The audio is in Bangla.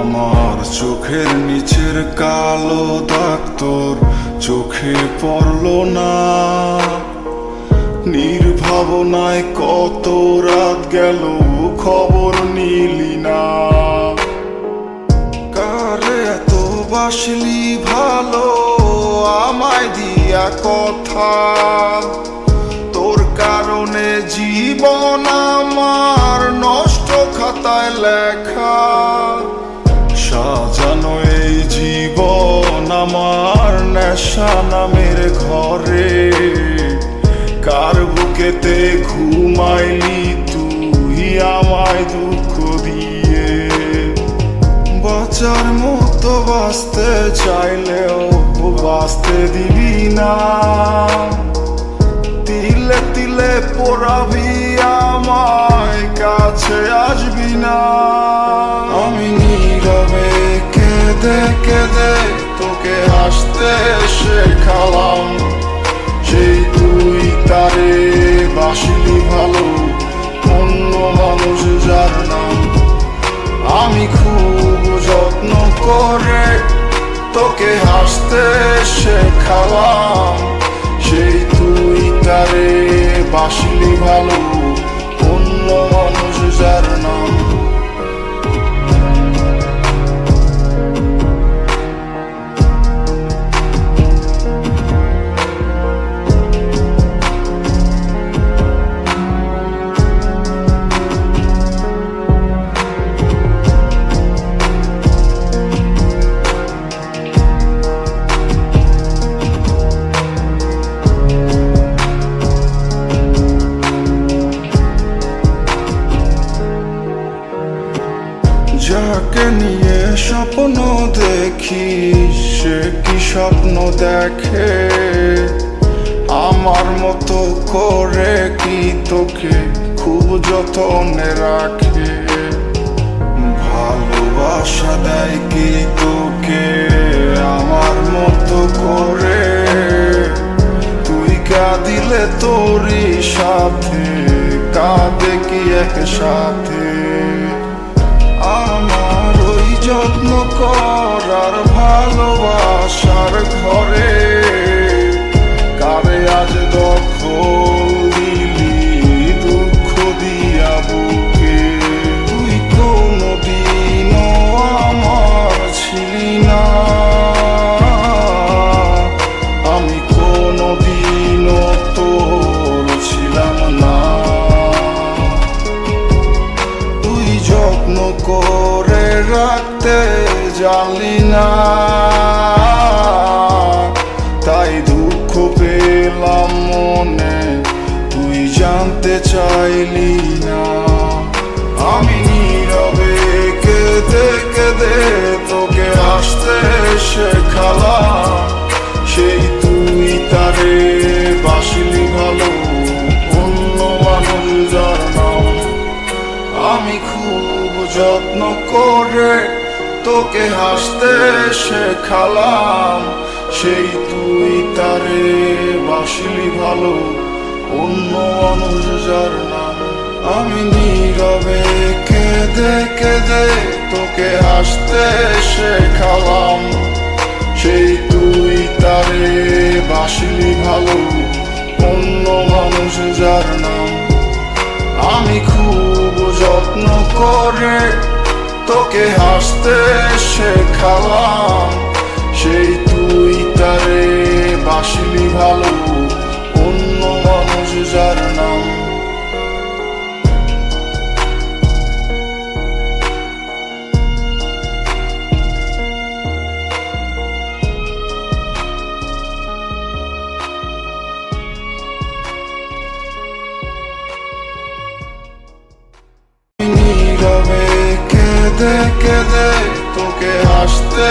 আমার চোখের নিচের কালো দাগ তোর চোখে পড়লো না। নির্ভাবনায় কত রাত গেল খবর নিলি না। কারে এত বাসলি ভালো আমায় দিয়া কথা, তোর কারণে জীবন আমার নষ্ট খাতায় লেখা। সাজানো এই জীবন আমার নেশা নামের ঘরে, কার বুকেতে ঘুমাইলি তুই আমায় দুঃখ দিয়ে। বাঁচার মতো বাঁচতে চাইলেও বাঁচতে দিবি না, তিলে তিলে পোড়াবি আমায় কাছে আসবি না। আমি নীরবে কেঁদে কেঁদে তোকে হাসতে শেখালাম, সেই তুই তারে বাসলি ভালো অন্য মানুষ যার নাম। আমি খুব যত্ন করে তোকে হাসতে শেখালাম, সেই তুই তারে বাসলি ভালো অন্য মানুষ যার নাম। যাকে নিয়ে স্বপ্ন দেখি সে কি স্বপ্ন দেখে, আমার মতো করে কি তোকে খুব যত্নে রাখে। ভালোবাসা দেয় কি তোকে আমার মতো করে, তুই কাঁদিলে তোরই সাথে কাঁদে কি একসাথে। আমার ওই যত্ন করার ভালোবাসার ঘরে কারে আজ দখল দিলি দুঃখ দিয়া বুকে। তুই কোনোদিনও আমার ছিলি না, আমি কোনোদিনও তোর ছিলাম না। যত্ন করে রাখতে জানলি না, তাই দুঃখ পেলাম মনে তুই জানতে চাইলি না। আমি নীরবে কেঁদে কেঁদে তোকে হাসতে শেখালাম, সেই তুই তারে বাসলি ভালো অন্য মানুষ যার নাম। আমি খুব যত্ন করে তোকে হাসতে শেখালাম, সেই তুই তারে বাসলি ভালো অন্য মানুষ যার নাম। আমি নীরবে কেঁদে কেঁদে তোকে হাসতে শেখালাম, সেই তুই তারে বাসলি ভালো অন্য মানুষ যার নাম। আমি খুব যত্ন করে তোকে হাসতে শেখালাম, সেই তুই তারে বাসলি ভালো অন্য মানুষ যার নাম। কেঁদে কেঁদে তোকে হাসতে